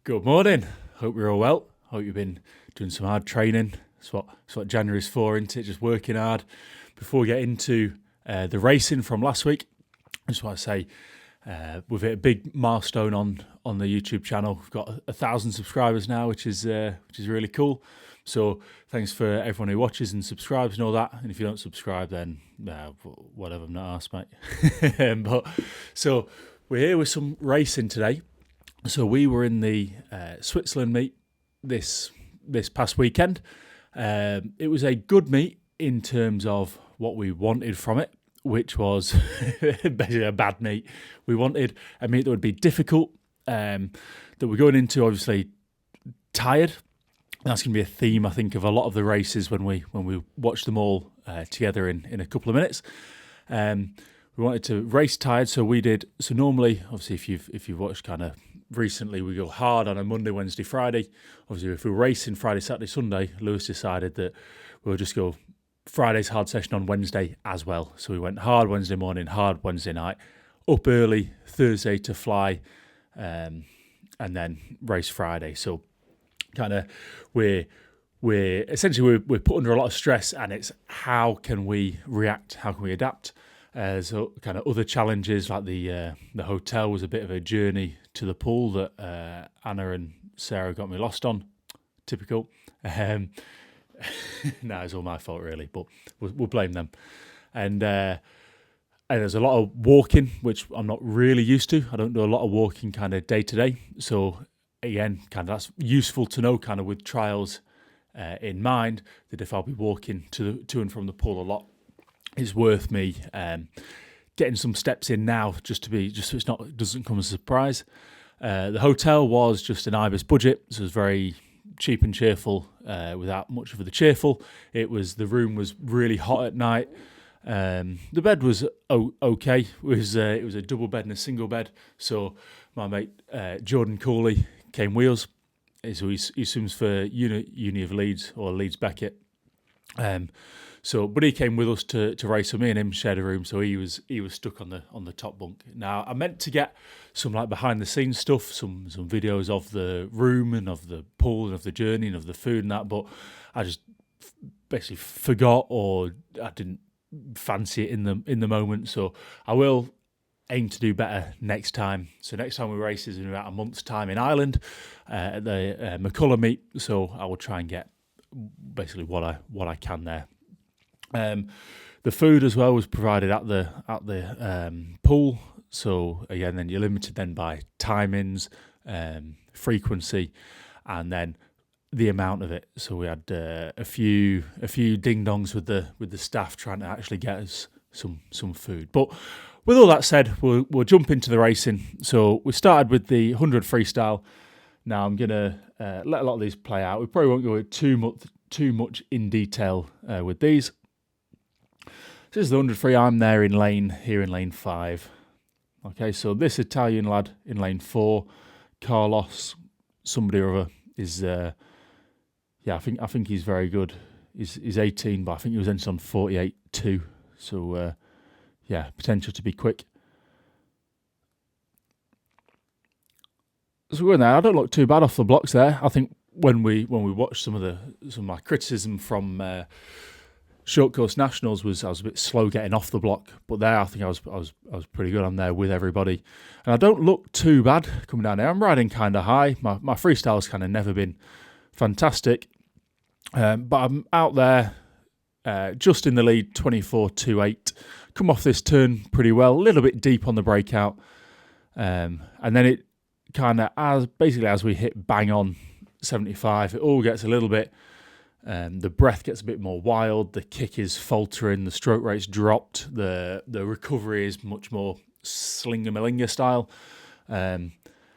Good morning. Hope you're all well. Hope you've been doing some hard training. That's what January's for, isn't it? Just working hard. Before we get into the racing from last week, I just want to say we've hit a big milestone on the YouTube channel. We've got 1,000 subscribers now, which is really cool. So thanks for everyone who watches and subscribes and all that. And if you don't subscribe, then whatever, I'm not arsed, mate. So we're here with some racing today. So we were in the Switzerland meet this past weekend. It was a good meet in terms of what we wanted from it, which was basically a bad meet. We wanted a meet that would be difficult, that we're going into obviously tired. That's going to be a theme, I think, of a lot of the races when we watch them all together in a couple of minutes. We wanted to race tired, so we did. So normally, obviously, if you've watched kind of recently, we go hard on a Monday, Wednesday, Friday. Obviously, if we're racing Friday, Saturday, Sunday, Lewis decided that we'll just go Friday's hard session on Wednesday as well. So we went hard Wednesday morning, hard Wednesday night, up early Thursday to fly, and then race Friday. So kind of we're essentially we're put under a lot of stress, and it's how can we react, how can we adapt. So kind of other challenges like the hotel was a bit of a journey to the pool that Anna and Sarah got me lost on. Typical. No, it's all my fault really, but we'll blame them. And there's a lot of walking, which I'm not really used to. I don't do a lot of walking kind of day to day. So again, kind of that's useful to know kind of with trials in mind, that if I'll be walking to and from the pool a lot, it's worth me getting some steps in now, just so it doesn't come as a surprise. The hotel was just an Ibis budget, so it was very cheap and cheerful, without much of the cheerful. The room was really hot at night. The bed was okay. It was a double bed and a single bed. So my mate Jordan Cooley came with us. So he swims for Uni of Leeds or Leeds Beckett. But he came with us to race. So me and him shared a room. So he was stuck on the top bunk. Now I meant to get some like behind the scenes stuff, some videos of the room and of the pool and of the journey and of the food and that, but I just basically forgot, or I didn't fancy it in the moment. So I will aim to do better next time. So next time we race is in about a month's time in Ireland at the McCullough meet. So I will try and get basically what I can there. The food as well was provided at the pool. So again, then you're limited then by timings, frequency, and then the amount of it. So we had a few ding dongs with the staff trying to actually get us some food. But with all that said, we'll jump into the racing. So we started with the 100 freestyle. Now I'm gonna let a lot of these play out. We probably won't go too much in detail with these. This is the 100 free. I'm there in lane 5. Okay, so this Italian lad in lane 4, Carlos, somebody or other, is I think he's very good. He's 18, but I think he was entered on 48.2. So potential to be quick. So we're going there. I don't look too bad off the blocks there. I think when we watched some of my criticism from Short Course Nationals was I was a bit slow getting off the block, but there I think I was pretty good. I'm there with everybody, and I don't look too bad coming down there. I'm riding kind of high. My freestyle's kind of never been fantastic, but I'm out there just in the lead, 24.28. Come off this turn pretty well, a little bit deep on the breakout, and then it kind of as we hit bang on 75, it all gets a little bit. The breath gets a bit more wild. The kick is faltering. The stroke rate's dropped. The recovery is much more slinger-malinga style. And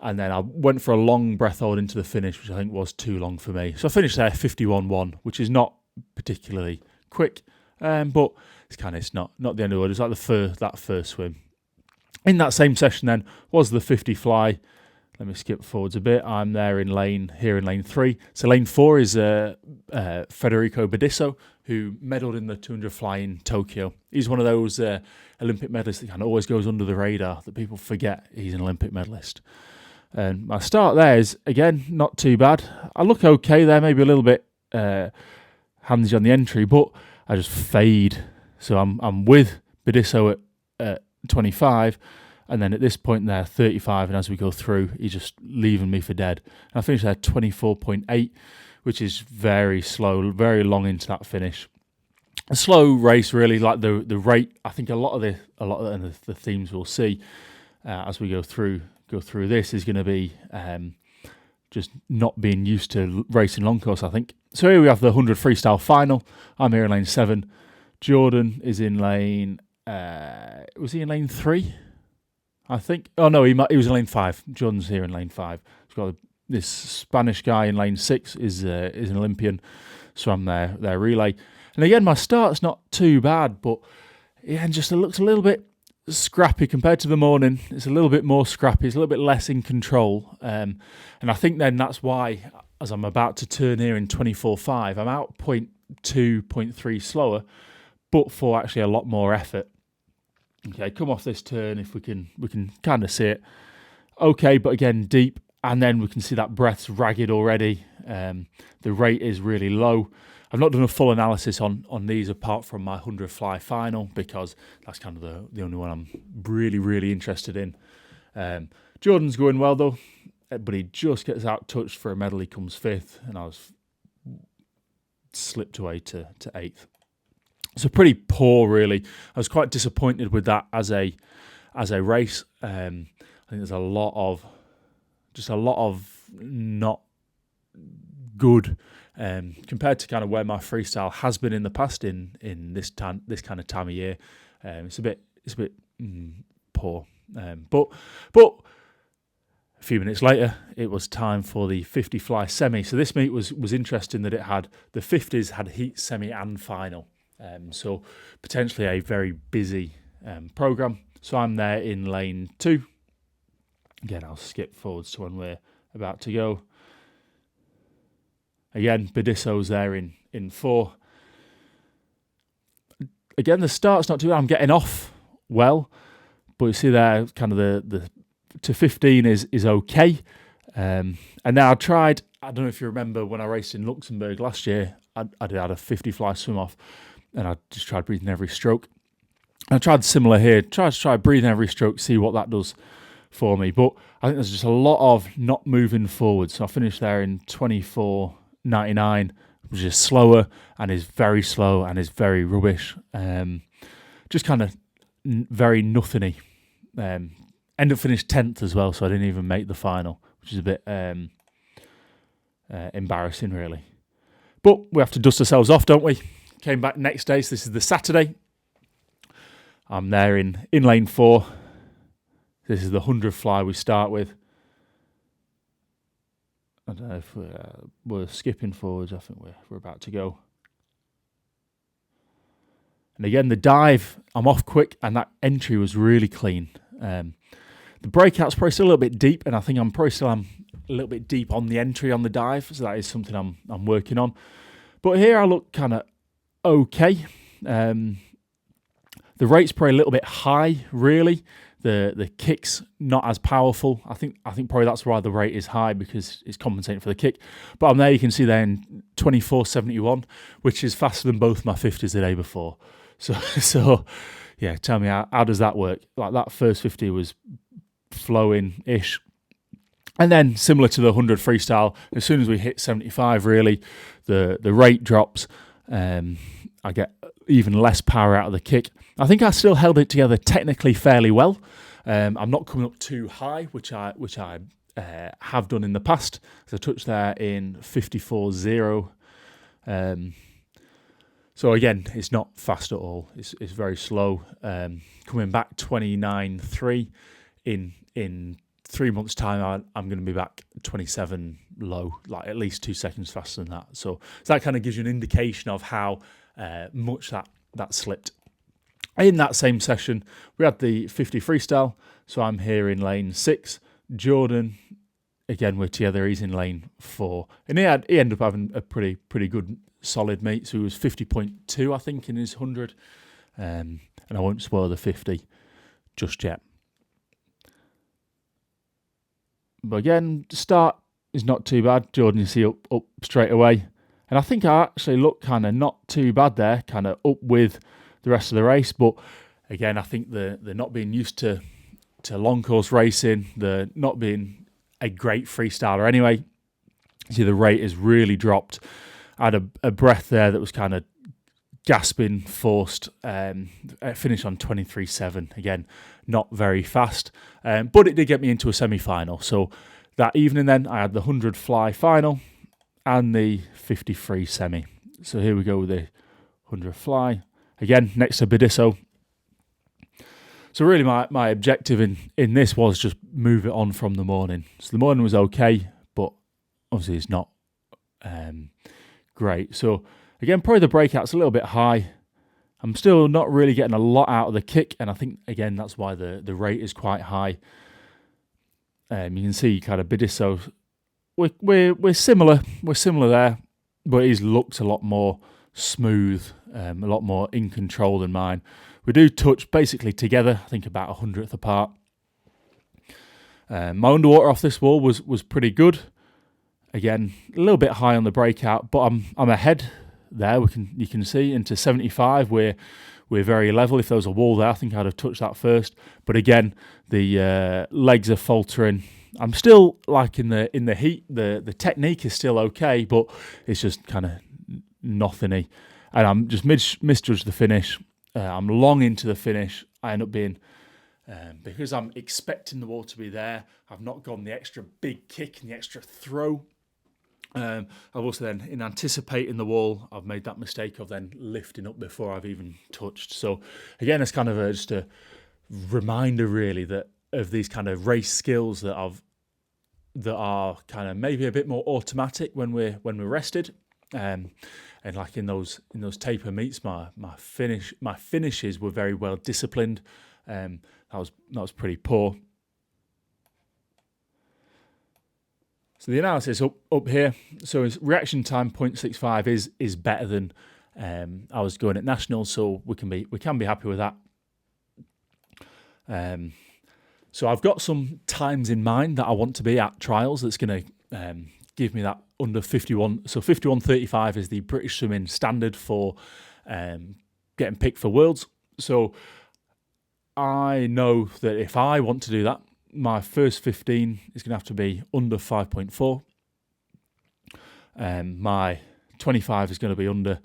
then I went for a long breath hold into the finish, which I think was too long for me. So I finished there 51.1, which is not particularly quick, but it's not the end of the world. It's like that first swim. In that same session then was the 50 fly. Let me skip forwards a bit. I'm there in lane 3. So lane 4 is Federico Bedisso, who medalled in the 200 fly in Tokyo. He's one of those Olympic medalists that kind of always goes under the radar, that people forget he's an Olympic medalist. And my start there is, again, not too bad. I look okay there, maybe a little bit handsy on the entry, but I just fade. So I'm with Bedisso at 25, and then at this point there, 35, and as we go through, he's just leaving me for dead. And I finished there 24.8, which is very slow, very long into that finish. A slow race, really. Like the rate, I think a lot of the themes we'll see as we go through this is going to be just not being used to racing long course, I think. So here we have the 100 freestyle final. I'm here in lane 7. Jordan is in lane. Was he in lane 3? I think. Oh no, he was in lane 5. Jordan's here in lane 5. He's got this Spanish guy in lane 6 is an Olympian, so I'm their relay. And again, my start's not too bad, but yeah, just it looks a little bit scrappy compared to the morning. It's a little bit more scrappy. It's a little bit less in control. And I think then that's why, as I'm about to turn here in 24.5, I'm out 0.2, 0.3 slower, but for actually a lot more effort. Okay, come off this turn if we can kind of see it. Okay, but again, deep. And then we can see that breath's ragged already. The rate is really low. I've not done a full analysis on these apart from my 100 fly final, because that's kind of the only one I'm really, really interested in. Jordan's going well though, but he just gets out touched for a medal. He comes 5th, and I was slipped away to 8th. So pretty poor, really. I was quite disappointed with that as a race. I think there's a lot of not good. Compared to kind of where my freestyle has been in the past in this kind of time of year, it's a bit poor. But a few minutes later, it was time for the 50 fly semi. So this meet was interesting that it had the 50s had heat, semi, and final. So potentially a very busy program. So I'm there in lane 2. Again, I'll skip forwards to when we're about to go. Again, Bedisso's there in 4. Again, the start's not too bad. I'm getting off well, but you see there, kind of the to 15 is okay. And now I tried. I don't know if you remember when I raced in Luxembourg last year. I had a 50 fly swim off, and I just tried breathing every stroke. And I tried similar here. Try breathing every stroke, see what that does for me. But I think there's just a lot of not moving forward. So I finished there in 24.99, which is slower and is very slow and is very rubbish. Just kind of very nothingy. End up finished 10th as well, so I didn't even make the final, which is a bit embarrassing, really. But we have to dust ourselves off, don't we? Came back next day, so this is the Saturday. I'm there in lane 4. This is the 100 fly we start with. I don't know if we're skipping forwards. I think we're about to go. And again, the dive, I'm off quick, and that entry was really clean. The breakout's probably still a little bit deep, and I think I'm a little bit deep on the entry on the dive, so that is something I'm working on. But here I look kind of okay. The rate's probably a little bit high, really. The kick's not as powerful. I think probably that's why the rate is high, because it's compensating for the kick. But I'm there, you can see there in 24.71, which is faster than both my 50s the day before. So yeah, tell me how does that work? Like that first 50 was flowing-ish. And then similar to the 100 freestyle, as soon as we hit 75, really, the rate drops. I get even less power out of the kick. I think I still held it together technically fairly well. I'm not coming up too high, which I have done in the past. So I touched there in 54.0. So again, it's not fast at all. It's very slow. Coming back 29.3 in 3 months' time, I'm going to be back 27 low, like at least 2 seconds faster than that. So that kind of gives you an indication of how much that slipped. In that same session, we had the 50 freestyle. So I'm here in lane 6. Jordan, again, we're together. He's in lane 4. And he ended up having a pretty good, solid meet. So he was 50.2, I think, in his 100. And I won't spoil the 50 just yet. But again, the start is not too bad. Jordan, you see up straight away. And I think I actually look kind of not too bad there, kind of up with the rest of the race. But again, I think they're not being used to long course racing, the not being a great freestyler anyway. See, the rate has really dropped. I had a breath there that was kind of gasping, forced. Finished on 23.7. Again, not very fast, but it did get me into a semi-final. So that evening then, I had the 100 fly final and the 50 free semi. So here we go with the 100 fly. Again, next to Bidisso. So really my objective in this was just move it on from the morning. So the morning was okay, but obviously it's not great. So again, probably the breakout's a little bit high. I'm still not really getting a lot out of the kick, and I think, again, that's why the rate is quite high. You can see kind of Bidisso. We're similar. We're similar there, but he's looked a lot more smooth, a lot more in control than mine. We do touch basically together, I think about 100th apart. My underwater off this wall was pretty good. Again, a little bit high on the breakout, but I'm ahead there. You can see into 75. We're very level. If there was a wall there, I think I'd have touched that first. But again, the legs are faltering. I'm still like in the heat. The technique is still okay, but it's just kind of nothingy. And I'm just misjudged the finish. I'm long into the finish. I end up being, because I'm expecting the wall to be there, I've not gone the extra big kick and the extra throw. I've also then, in anticipating the wall, I've made that mistake of then lifting up before I've even touched. So again, it's kind of just a reminder really that of these kind of race skills that are kind of maybe a bit more automatic when we're rested. And like in those taper meets, my finishes were very well disciplined. That was pretty poor. So the analysis up here. So his reaction time 0.65 is better than I was going at nationals, so we can be happy with that. So I've got some times in mind that I want to be at trials. That's going to give me that under 51. So 51.35 is the British swimming standard for getting picked for Worlds. So I know that if I want to do that, my first 15 is going to have to be under 5.4. My 25 is going to be under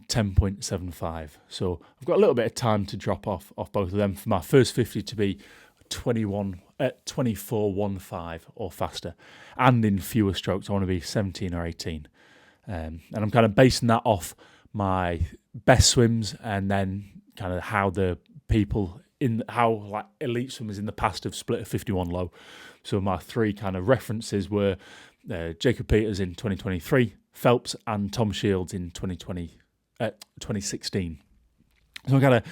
10.75. So I've got a little bit of time to drop off both of them for my first 50 to be 24.15 or faster. And in fewer strokes, I want to be 17 or 18. And I'm kind of basing that off my best swims and then kind of how the people like elite swimmers in the past have split a 51 low. So my three kind of references were Jacob Peters in 2023, Phelps and Tom Shields in 2016. So I'm kind of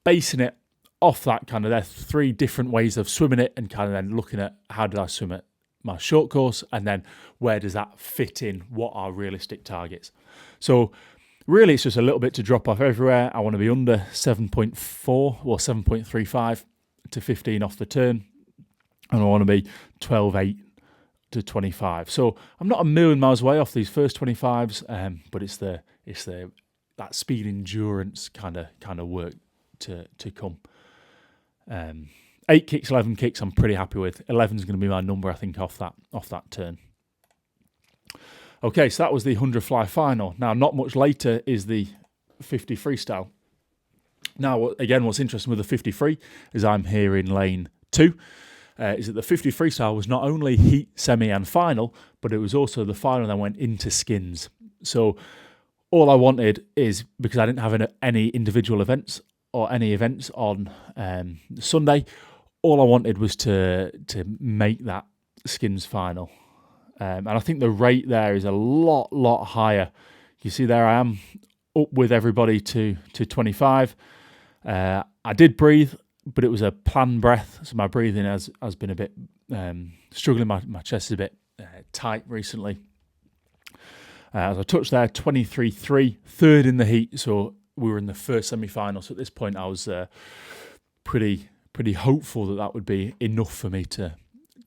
basing it off that kind of their three different ways of swimming it and kind of then looking at how did I swim it my short course and then where does that fit in, what are realistic targets. So really, it's just a little bit to drop off everywhere. I want to be under 7.4 or 7.35 to 15 off the turn. And I want to be 12.8 to 25. So I'm not a million miles away off these first 25s, but it's that speed endurance kind of work to come. 8 kicks, 11 kicks, I'm pretty happy with. 11 is going to be my number, I think, off that turn. Okay, so that was the 100 fly final. Now, not much later is the 50 freestyle. Now, again, what's interesting with the 50 free is I'm here in lane 2. Is that the 50 freestyle was not only heat, semi, and final, but it was also the final that went into skins. So all I wanted is, because I didn't have any individual events or any events on Sunday, all I wanted was to make that skins final. And I think the rate there is a lot higher. You see there I am up with everybody to 25. I did breathe, but it was a planned breath. So my breathing has been a bit struggling. My chest is a bit tight recently. As I touched there, 23.3, third in the heat. So we were in the first semi-final. So at this point I was pretty hopeful that would be enough for me to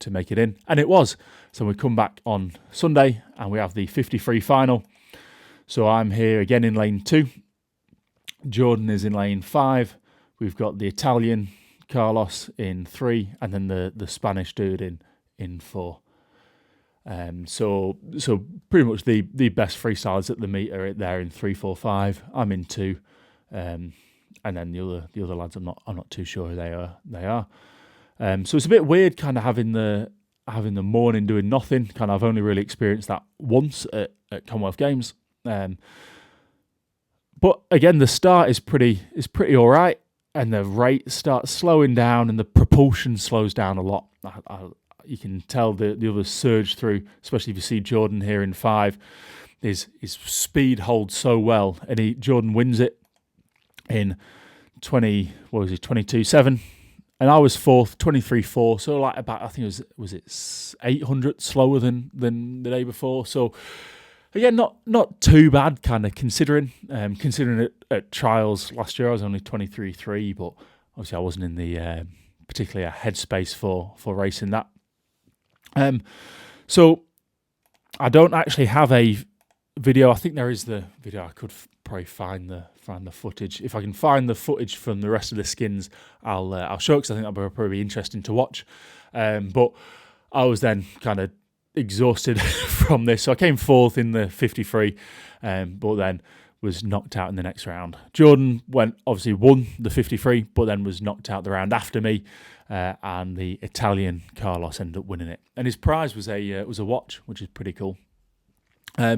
to make it in, and it was. So we come back on Sunday and we have the 50-free final. So I'm here again in lane 2. Jordan is in lane 5. We've got the Italian Carlos in 3, and then the Spanish dude in 4. So pretty much the best freestylers at the meet are there in 3, 4, 5. I'm in 2, and then the other lads I'm not too sure who they are. So it's a bit weird, kind of having the morning doing nothing. Kind of I've only really experienced that once at Commonwealth Games. But again, the start is pretty all right, and the rate starts slowing down, and the propulsion slows down a lot. You can tell the others surge through, especially if you see Jordan here in 5. His speed holds so well, and Jordan wins it in 22.7, and I was 4th, 23.4. So like about, I think it was 800 slower than the day before. So again, not too bad, kind of considering it at trials last year. I was only 23.3, but obviously I wasn't in the particularly a headspace for racing that. So I don't actually have a video. I think there is the video. I could probably find the footage. If I can find the footage from the rest of the skins, I'll show it, because I think that'll probably be interesting to watch. But I was then kind of exhausted from this, so I came 4th in the 50-free, but then was knocked out in the next round. Jordan obviously won the 50-free, but then was knocked out the round after me, and the Italian Carlos ended up winning it. And his prize was a watch, which is pretty cool.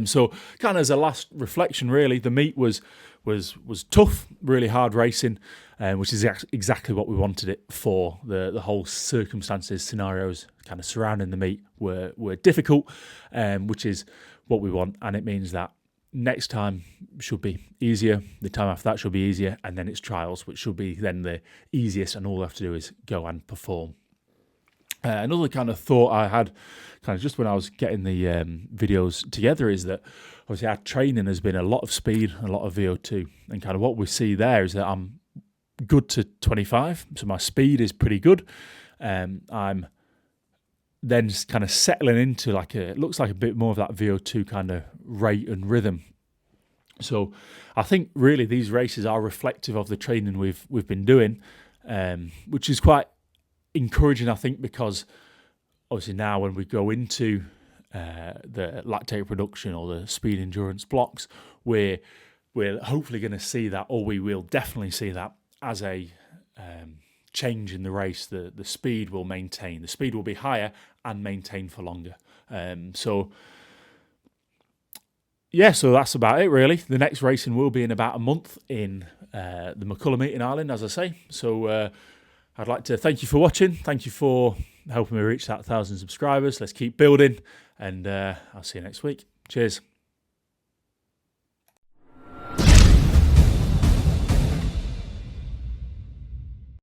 So kind of as a last reflection, really, the meet was tough, really hard racing, which is exactly what we wanted it for. The whole circumstances, scenarios kind of surrounding the meet were difficult, which is what we want, and it means that next time should be easier, the time after that should be easier, and then it's trials, which should be then the easiest, and all I have to do is go and perform. Another kind of thought I had kind of just when I was getting the videos together is that obviously our training has been a lot of speed, a lot of VO2, and kind of what we see there is that I'm good to 25, so my speed is pretty good. I'm then kind of settling into it looks like a bit more of that VO2 kind of rate and rhythm. So I think really these races are reflective of the training we've been doing, which is quite encouraging, I think, because obviously now when we go into the lactate production or the speed endurance blocks, we're hopefully going to see that, or we will definitely see that as a change in the race. The speed will maintain. The speed will be higher and maintain for longer. So that's about it, really. The next racing will be in about a month in the McCullum meet in Ireland, as I say. So I'd like to thank you for watching. Thank you for helping me reach that 1,000 subscribers. Let's keep building, and I'll see you next week. Cheers.